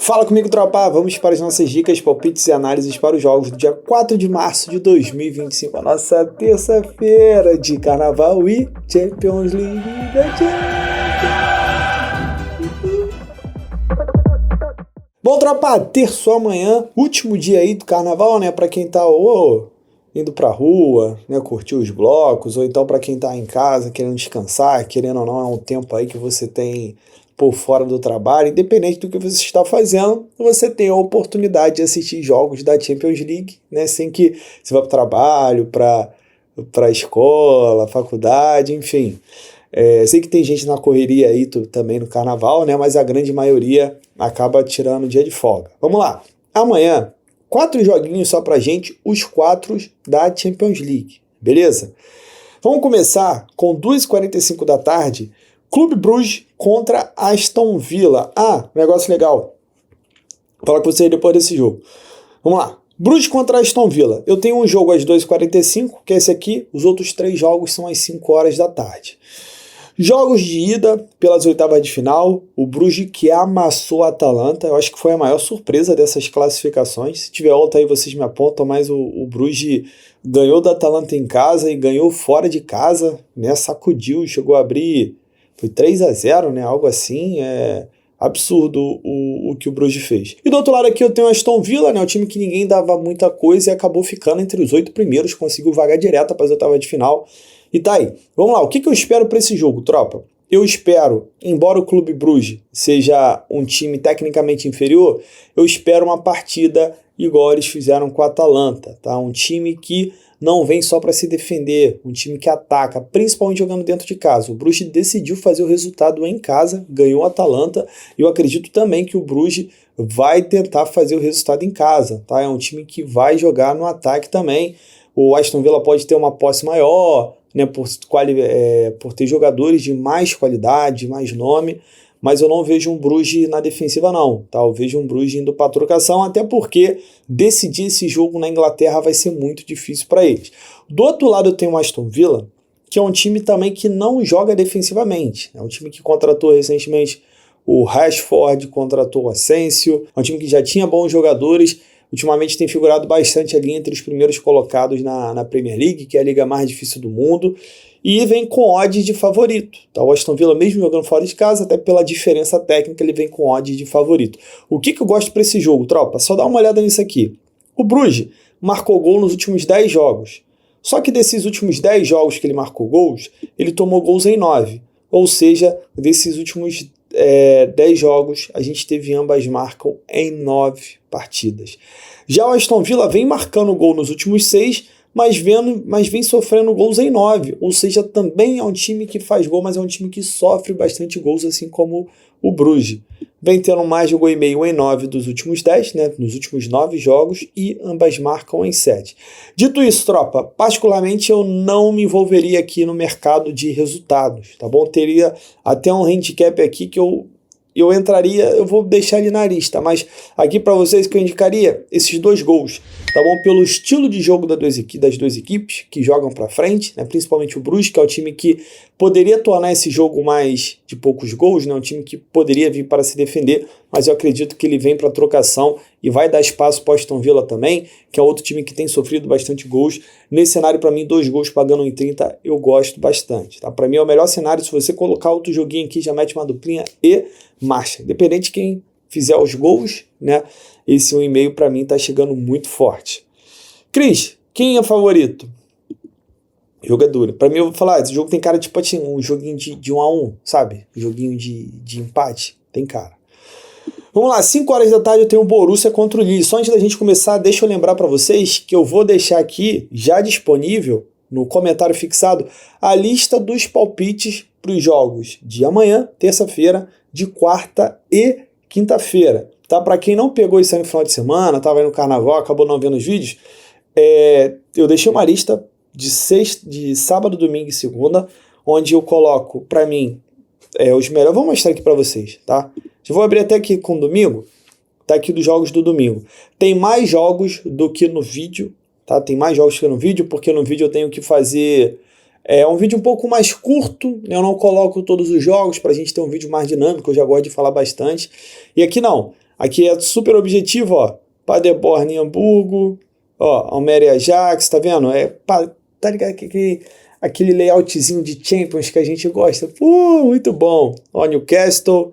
Fala comigo, tropa! Vamos para as nossas dicas, palpites e análises para os jogos do dia 4 de março de 2025, a nossa terça-feira de Carnaval e Champions League da Champions. Bom, tropa, terça amanhã, último dia aí do Carnaval, né? Para quem tá indo pra rua, né, curtir os blocos, ou então para quem tá em casa querendo descansar, querendo ou não, é um tempo aí que você tem por fora do trabalho, independente do que você está fazendo, você tem a oportunidade de assistir jogos da Champions League, né, sem que você vá para o trabalho, para a escola, faculdade, enfim. Sei que tem gente na correria aí também no Carnaval, né, mas a grande maioria acaba tirando o dia de folga. Vamos lá, amanhã, 4 joguinhos só pra gente, os 4 da Champions League, beleza? Vamos começar com 2h45 da tarde, Clube Bruges contra Aston Villa. Negócio legal. Vou falar com vocês depois desse jogo. Vamos lá. Bruges contra Aston Villa. Eu tenho um jogo às 2h45, que é esse aqui. Os outros 3 jogos são às 5 horas da tarde. Jogos de ida pelas oitavas de final. O Bruges que amassou a Atalanta. Eu acho que foi a maior surpresa dessas classificações. Se tiver outra aí, vocês me apontam, mas o Bruges ganhou da Atalanta em casa e ganhou fora de casa, né? Sacudiu, chegou a abrir... Foi 3-0, né? Algo assim, absurdo o que o Bruges fez. E do outro lado aqui eu tenho o Aston Villa, né? O time que ninguém dava muita coisa e acabou ficando entre os 8 primeiros, conseguiu vagar direto para as oitavas de final. E tá aí. Vamos lá, o que eu espero para esse jogo, tropa? Eu espero, embora o Clube Bruges seja um time tecnicamente inferior, eu espero uma partida igual eles fizeram com a Atalanta, tá? Um time que não vem só para se defender, um time que ataca, principalmente jogando dentro de casa. O Bruges decidiu fazer o resultado em casa, ganhou a Atalanta, e eu acredito também que o Bruges vai tentar fazer o resultado em casa, tá? É um time que vai jogar no ataque também. O Aston Villa pode ter uma posse maior, né, por ter jogadores de mais qualidade, mais nome, mas eu não vejo um Bruges na defensiva não, tá? Eu vejo um Bruges indo para trocação, até porque decidir esse jogo na Inglaterra vai ser muito difícil para eles. Do outro lado eu tenho o Aston Villa, que é um time também que não joga defensivamente, é um time que contratou recentemente o Rashford, contratou o Asensio, é um time que já tinha bons jogadores, ultimamente tem figurado bastante ali entre os primeiros colocados na Premier League, que é a liga mais difícil do mundo, e vem com odds de favorito. Tá? O Aston Villa, mesmo jogando fora de casa, até pela diferença técnica, ele vem com odds de favorito. O que eu gosto para esse jogo, tropa? Só dá uma olhada nisso aqui. O Bruges marcou gol nos últimos 10 jogos. Só que desses últimos 10 jogos que ele marcou gols, ele tomou gols em 9. Ou seja, desses últimos 10 jogos, a gente teve ambas marcam em 9 partidas. Já o Aston Villa vem marcando gol nos últimos 6, mas vem sofrendo gols em 9, ou seja, também é um time que faz gol, mas é um time que sofre bastante gols, assim como o Bruges. Vem tendo mais de 1,5 gol em 9 dos últimos 10, né, nos últimos 9 jogos, e ambas marcam em 7. Dito isso, tropa, particularmente eu não me envolveria aqui no mercado de resultados, tá bom? Teria até um handicap aqui que eu entraria, eu vou deixar ele na lista, mas aqui para vocês que eu indicaria esses 2 gols, tá bom? Pelo estilo de jogo das duas equipes que jogam para frente, né? Principalmente o Bruges, que é o time que poderia tornar esse jogo mais de poucos gols, né? Um time que poderia vir para se defender, mas eu acredito que ele vem para trocação e vai dar espaço para o Aston Villa também, que é outro time que tem sofrido bastante gols. Nesse cenário, para mim, 2 gols pagando em 30, eu gosto bastante, tá? Para mim é o melhor cenário. Se você colocar outro joguinho aqui, já mete uma duplinha e marcha. Independente de quem fizer os gols, né? Esse 1,5 para mim tá chegando muito forte. Cris, quem é favorito? Jogadora. Para mim, eu vou falar, esse jogo tem cara tipo assim, um joguinho de 1-1, sabe? Um joguinho de empate. Tem cara. Vamos lá, 5 horas da tarde eu tenho o Borussia contra o Lille. Só antes da gente começar, deixa eu lembrar para vocês que eu vou deixar aqui, já disponível, no comentário fixado, a lista dos palpites para os jogos de amanhã, terça-feira, de quarta e quinta-feira. Tá? Para quem não pegou isso aí no final de semana, estava aí no carnaval, acabou não vendo os vídeos, eu deixei uma lista de sábado, domingo e segunda, onde eu coloco, para mim, os melhores. Vou mostrar aqui para vocês, tá? Eu vou abrir até aqui com domingo, tá aqui dos jogos do domingo. Tem mais jogos do que no vídeo, tá? Tem mais jogos que no vídeo, porque no vídeo eu tenho que fazer um vídeo um pouco mais curto, eu não coloco todos os jogos para a gente ter um vídeo mais dinâmico, eu já gosto de falar bastante. E aqui não, Aqui é super objetivo, ó. Paderborn em Hamburgo, ó, Almeria Ajax, tá vendo? Tá ligado aquele layoutzinho de Champions que a gente gosta. Pô, muito bom. Ó, Newcastle.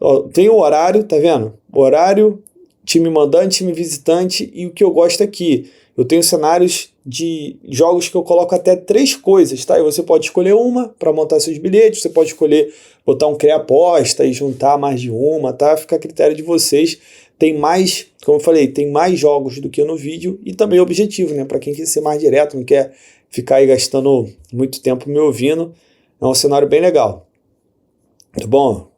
Ó, tem o horário, tá vendo? Horário, time mandante, time visitante, e o que eu gosto aqui, eu tenho cenários de jogos que eu coloco até 3 coisas, tá? E você pode escolher uma para montar seus bilhetes, você pode escolher botar um CREA-aposta e juntar mais de uma, tá? Fica a critério de vocês. Tem mais, como eu falei, tem mais jogos do que no vídeo e também objetivo, né? Para quem quer ser mais direto, não quer ficar aí gastando muito tempo me ouvindo, é um cenário bem legal. Muito bom?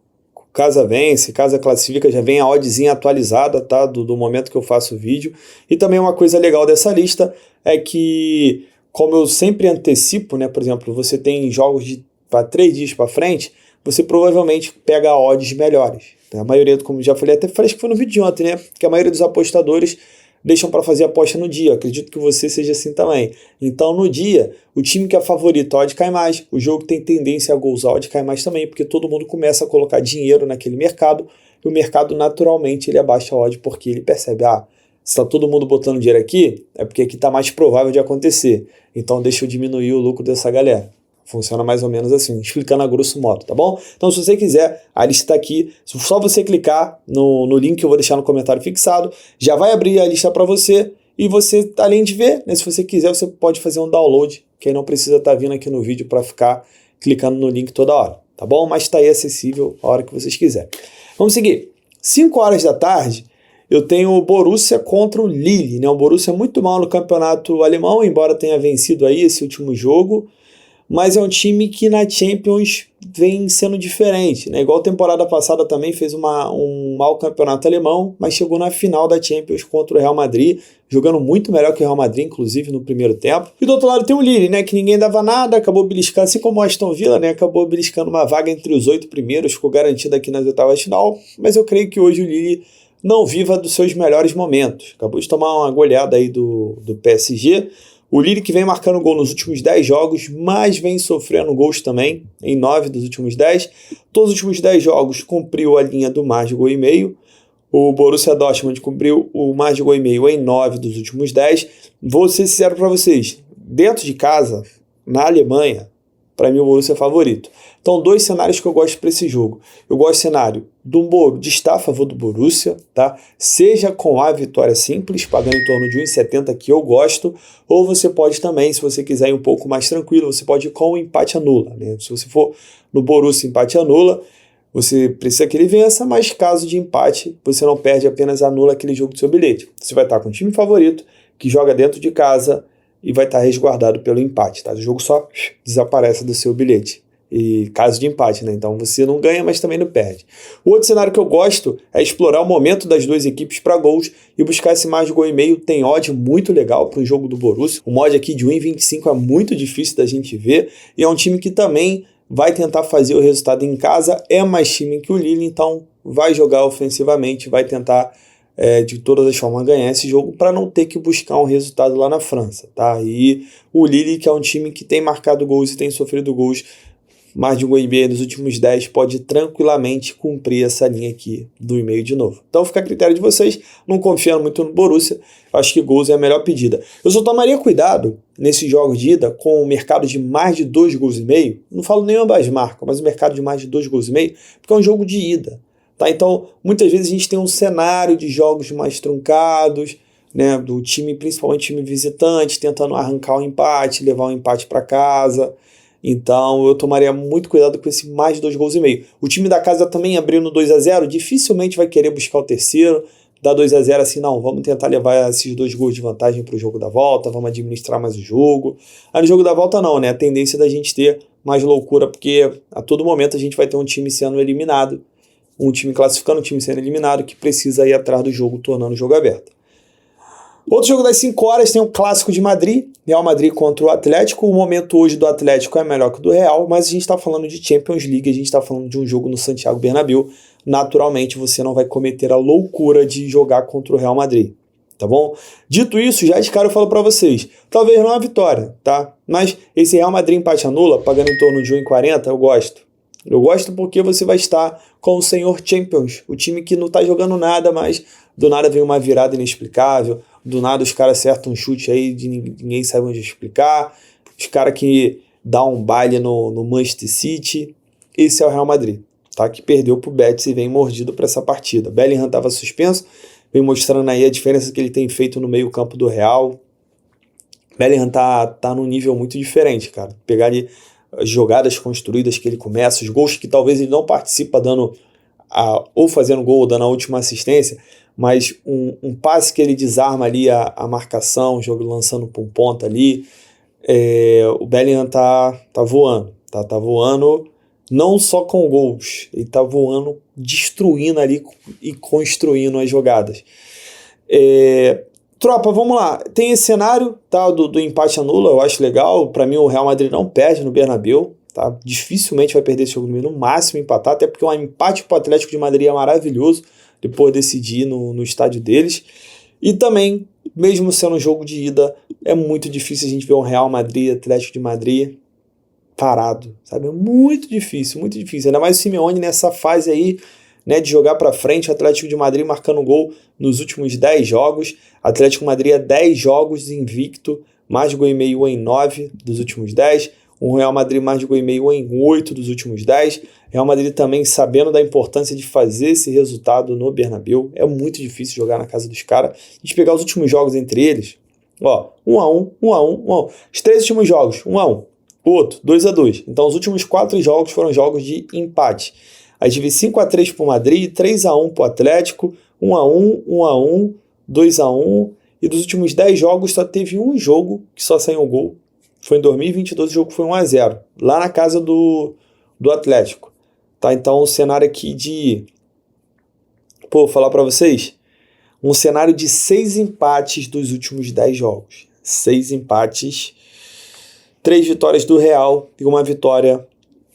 Casa vence, casa classifica, já vem a oddzinha atualizada, tá? Do momento que eu faço o vídeo. E também uma coisa legal dessa lista é que, como eu sempre antecipo, né? Por exemplo, você tem jogos para 3 dias para frente, você provavelmente pega odds melhores. Tá? A maioria, como já falei, até falei que foi no vídeo de ontem, né? Que a maioria dos apostadores deixam para fazer aposta no dia. Eu acredito que você seja assim também. Então, no dia, o time que é favorito, a odd cai mais. O jogo tem tendência a gols, a odd cai mais também, porque todo mundo começa a colocar dinheiro naquele mercado, e o mercado, naturalmente, ele abaixa a odd, porque ele percebe, se está todo mundo botando dinheiro aqui, é porque aqui está mais provável de acontecer. Então, deixa eu diminuir o lucro dessa galera. Funciona mais ou menos assim, explicando a grosso modo, tá bom? Então, se você quiser, a lista está aqui. Só você clicar no link que eu vou deixar no comentário fixado, já vai abrir a lista para você. E você, além de ver, né, se você quiser, você pode fazer um download, que aí não precisa estar vindo aqui no vídeo para ficar clicando no link toda hora, tá bom? Mas está aí acessível a hora que vocês quiserem. Vamos seguir. 5 horas da tarde, eu tenho o Borussia contra o Lille, né? O Borussia é muito mal no campeonato alemão, embora tenha vencido aí esse último jogo, mas é um time que na Champions vem sendo diferente, né? Igual a temporada passada também fez um mau campeonato alemão, mas chegou na final da Champions contra o Real Madrid, jogando muito melhor que o Real Madrid, inclusive no primeiro tempo. E do outro lado tem o Lille, né? Que ninguém dava nada, acabou beliscando, assim como o Aston Villa, né? Acabou beliscando uma vaga entre os 8 primeiros, ficou garantida aqui nas oitavas de final, mas eu creio que hoje o Lille não viva dos seus melhores momentos. Acabou de tomar uma goleada aí do PSG. O Lille que vem marcando gol nos últimos 10 jogos, mas vem sofrendo gols também, em 9 dos últimos 10. Todos os últimos 10 jogos cumpriu a linha do mais de gol e meio. O Borussia Dortmund cumpriu o mais de gol e meio em 9 dos últimos 10. Vou ser sincero para vocês, dentro de casa, na Alemanha, para mim o Borussia é favorito. Então, 2 cenários que eu gosto para esse jogo. Eu gosto do cenário de estar a favor do Borussia, tá? Seja com a vitória simples, pagando em torno de 1,70, que eu gosto, ou você pode também, se você quiser ir um pouco mais tranquilo, você pode ir com o empate anula, né? Se você for no Borussia empate anula, você precisa que ele vença, mas caso de empate, você não perde, apenas anula aquele jogo do seu bilhete. Você vai estar com o time favorito, que joga dentro de casa, e vai estar resguardado pelo empate, tá? O jogo só desaparece do seu bilhete. E caso de empate, né? Então você não ganha, mas também não perde. O outro cenário que eu gosto é explorar o momento das 2 equipes para gols e buscar esse mais de gol e meio. Tem odd muito legal para o jogo do Borussia. O mod aqui de 1,25 é muito difícil da gente ver e é um time que também vai tentar fazer o resultado em casa. É mais time que o Lille, então vai jogar ofensivamente, vai tentar de todas as formas ganhar esse jogo para não ter que buscar um resultado lá na França, tá? E o Lille, que é um time que tem marcado gols e tem sofrido gols, mais de um gol e meio nos últimos 10, pode tranquilamente cumprir essa linha aqui do e-mail de novo. Então fica a critério de vocês, não confiando muito no Borussia, acho que gols é a melhor pedida. Eu só tomaria cuidado nesses jogos de ida com o mercado de mais de 2 gols e meio, não falo nem ambas marcas, mas o mercado de mais de 2 gols e meio, porque é um jogo de ida. Tá? Então, muitas vezes a gente tem um cenário de jogos mais truncados, né, do time, principalmente time visitante, tentando arrancar o empate, levar o empate para casa. Então, eu tomaria muito cuidado com esse mais de 2 gols e meio. O time da casa também abrindo 2-0, dificilmente vai querer buscar o terceiro, dar 2-0 assim, não, vamos tentar levar esses 2 gols de vantagem para o jogo da volta, vamos administrar mais o jogo. Aí no jogo da volta não, né, a tendência da gente ter mais loucura, porque a todo momento a gente vai ter um time sendo eliminado, um time classificando, um time sendo eliminado, que precisa ir atrás do jogo, tornando o jogo aberto. Outro jogo das 5 horas tem o Clássico de Madrid, Real Madrid contra o Atlético. O momento hoje do Atlético é melhor que o do Real, mas a gente está falando de Champions League, a gente está falando de um jogo no Santiago Bernabéu. Naturalmente, você não vai cometer a loucura de jogar contra o Real Madrid, tá bom? Dito isso, já de cara eu falo para vocês, talvez não a vitória, tá? Mas esse Real Madrid empate anula, pagando em torno de 1,40, eu gosto. Eu gosto porque você vai estar com o Senhor Champions, o time que não tá jogando nada, mas do nada vem uma virada inexplicável, do nada os caras acertam um chute aí de ninguém sabe onde explicar, os caras que dão um baile no Manchester City. Esse é o Real Madrid, tá? Que perdeu pro Betis e vem mordido para essa partida. Bellingham estava suspenso, vem mostrando aí a diferença que ele tem feito no meio campo do Real. Bellingham tá num nível muito diferente, cara. Pegar ali as jogadas construídas que ele começa, os gols que talvez ele não participa dando ou fazendo gol ou dando a última assistência, mas um passe que ele desarma ali a marcação, o jogo lançando para um ponta ali. O Bellingham tá voando, tá voando não só com gols, ele tá voando, destruindo ali e construindo as jogadas. Tropa, vamos lá. Tem esse cenário, tá, do empate anula, eu acho legal. Para mim, o Real Madrid não perde no Bernabéu, tá? Dificilmente vai perder esse jogo, no máximo empatar, até porque um empate pro Atlético de Madrid é maravilhoso, depois decidir no estádio deles. E também, mesmo sendo um jogo de ida, é muito difícil a gente ver um Real Madrid, Atlético de Madrid parado, sabe? É muito difícil, muito difícil. Ainda mais o Simeone nessa fase aí, né, de jogar para frente, o Atlético de Madrid marcando gol nos últimos 10 jogos, Atlético de Madrid é 10 jogos invicto, mais de gol e meio em 9 dos últimos 10, o Real Madrid mais de gol e meio em 8 dos últimos 10, Real Madrid também sabendo da importância de fazer esse resultado no Bernabéu, é muito difícil jogar na casa dos caras. A gente pegar os últimos jogos entre eles, ó, 1-1, 1-1, 1-1, os 3 últimos jogos, 1-1, o outro, 2-2, então os últimos 4 jogos foram jogos de empate. A gente vê 5-3 para o Madrid, 3-1 para o Atlético, 1-1, 1-1, 2-1, e dos últimos 10 jogos só teve um jogo que só saiu um gol, foi em 2022, o jogo foi 1-0, lá na casa do Atlético. Tá? Então o cenário aqui de, vou falar para vocês, um cenário de 6 empates dos últimos 10 jogos. 6 empates, 3 vitórias do Real e uma vitória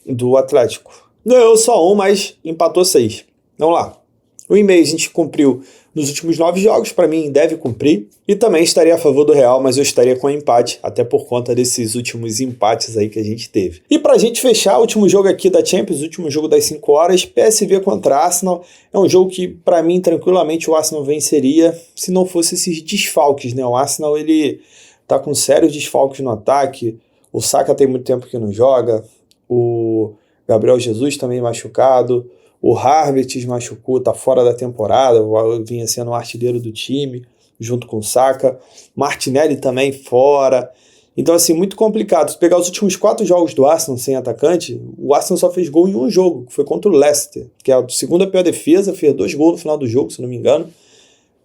do Atlético. Ganhou só um, mas empatou 6. Vamos lá. O e-mail a gente cumpriu nos últimos 9 jogos, para mim deve cumprir. E também estaria a favor do Real, mas eu estaria com empate, até por conta desses últimos empates aí que a gente teve. E pra gente fechar, o último jogo aqui da Champions, o último jogo das 5 horas, PSV contra Arsenal. É um jogo que, para mim, tranquilamente o Arsenal venceria, se não fosse esses desfalques, né? O Arsenal, ele tá com sérios desfalques no ataque. O Saka tem muito tempo que não joga. O Gabriel Jesus também machucado, o Harvard machucou, tá fora da temporada, vinha sendo o artilheiro do time, junto com o Saka, Martinelli também fora, então assim, muito complicado. Se pegar os últimos 4 jogos do Arsenal sem atacante, o Arsenal só fez gol em um jogo, que foi contra o Leicester, que é a segunda pior defesa, fez 2 gols no final do jogo, se não me engano,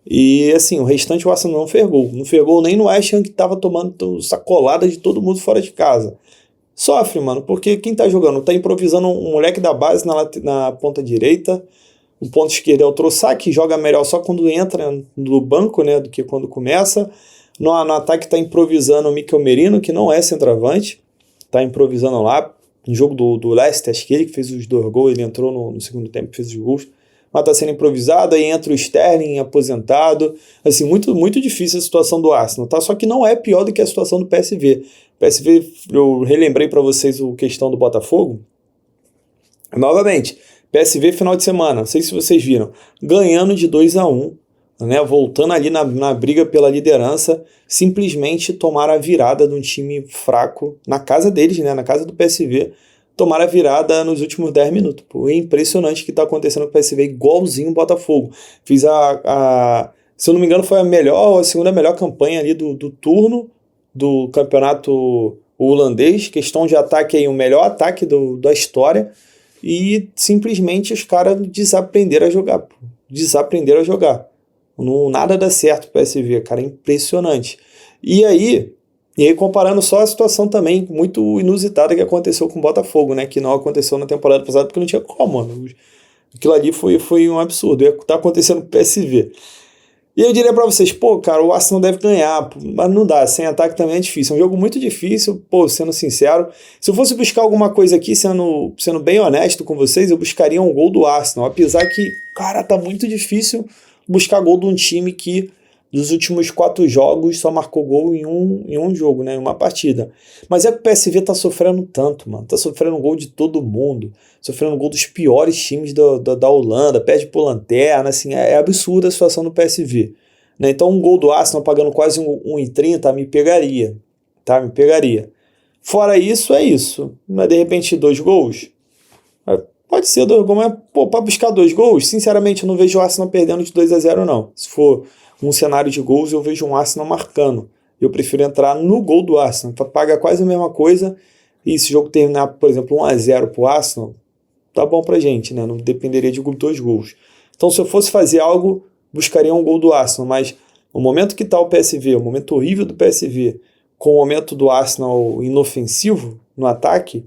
e assim, o restante o Arsenal não fez gol nem no West Ham, que tava tomando sacolada de todo mundo fora de casa. Sofre, mano, porque quem tá jogando? Tá improvisando um moleque da base na ponta direita, o ponto esquerdo é o Trossard, que joga melhor só quando entra no banco, né, do que quando começa. No ataque tá improvisando o Mikel Merino, que não é centroavante, tá improvisando lá, no jogo do Leicester, acho que ele que fez os 2 gols, ele entrou no segundo tempo e fez os gols, mas tá sendo improvisado, aí entra o Sterling aposentado, assim, muito, muito difícil a situação do Arsenal, tá? Só que não é pior do que a situação do PSV. PSV, eu relembrei para vocês a questão do Botafogo. Novamente, PSV final de semana, não sei se vocês viram, ganhando de 2-1, né, voltando ali na briga pela liderança, simplesmente tomaram a virada de um time fraco, na casa deles, né, na casa do PSV, tomaram a virada nos últimos 10 minutos. Pô, é impressionante o que está acontecendo com o PSV, igualzinho o Botafogo. Fiz se eu não me engano, foi a segunda melhor campanha ali do turno, do campeonato holandês, questão de ataque aí, o melhor ataque da história, e simplesmente os caras desaprenderam a jogar, Não, nada dá certo pro PSV, cara, é impressionante. E aí comparando só a situação também muito inusitada que aconteceu com o Botafogo, né, que não aconteceu na temporada passada porque não tinha como, mano. Aquilo ali foi um absurdo, tá acontecendo com o PSV. E eu diria pra vocês, pô, cara, o Arsenal deve ganhar, mas não dá, sem ataque também é difícil, é um jogo muito difícil, pô, sendo sincero. Se eu fosse buscar alguma coisa aqui, sendo bem honesto com vocês, eu buscaria um gol do Arsenal, apesar que, cara, tá muito difícil buscar gol de um time que dos últimos 4 jogos só marcou gol em um jogo, né? Em uma partida. Mas é que o PSV tá sofrendo tanto, mano. Tá sofrendo gol de todo mundo. Sofrendo gol dos piores times da Holanda. Perde por lanterna, assim. É absurda a situação do PSV. Né? Então um gol do Arsenal pagando quase 1,30 me pegaria. Tá? Me pegaria. Fora isso, é isso. Não é de repente 2 gols? Pode ser 2 gols, mas para buscar 2 gols, sinceramente eu não vejo o Arsenal perdendo de 2-0 não. Se for um cenário de gols, eu vejo um Arsenal marcando. Eu prefiro entrar no gol do Arsenal, paga quase a mesma coisa, e se o jogo terminar, por exemplo, 1-0 pro Arsenal, tá bom pra gente, né? Não dependeria de 2 gols. Então se eu fosse fazer algo, buscaria um gol do Arsenal, mas o momento que tá o PSV, o momento horrível do PSV, com o momento do Arsenal inofensivo no ataque,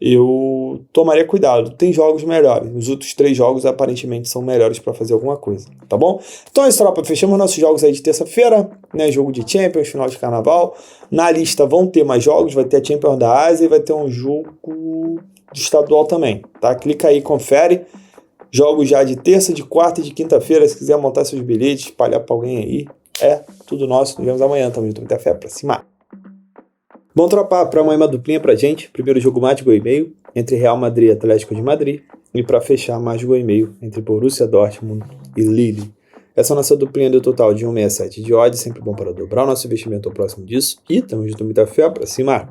eu tomaria cuidado. Tem jogos melhores. Os outros 3 jogos aparentemente são melhores para fazer alguma coisa, tá bom? Então é isso, tropa. Fechamos nossos jogos aí de terça-feira, né? Jogo de Champions, final de Carnaval. Na lista vão ter mais jogos, vai ter a Champions da Ásia e vai ter um jogo do estadual também, tá? Clica aí, confere. Jogos já de terça, de quarta e de quinta-feira. Se quiser montar seus bilhetes, espalhar para alguém aí, é tudo nosso. Nos vemos amanhã, tamo junto. Muita fé pra cima. Bom, tropa, para amanhã uma duplinha pra gente. Primeiro jogo mais de gol e meio entre Real Madrid e Atlético de Madrid. E para fechar, mais de gol e meio entre Borussia Dortmund e Lille. Essa é a nossa duplinha do total de 1,67 de odds. Sempre bom para dobrar o nosso investimento ao próximo disso. E tamo junto, muita fé pra cima.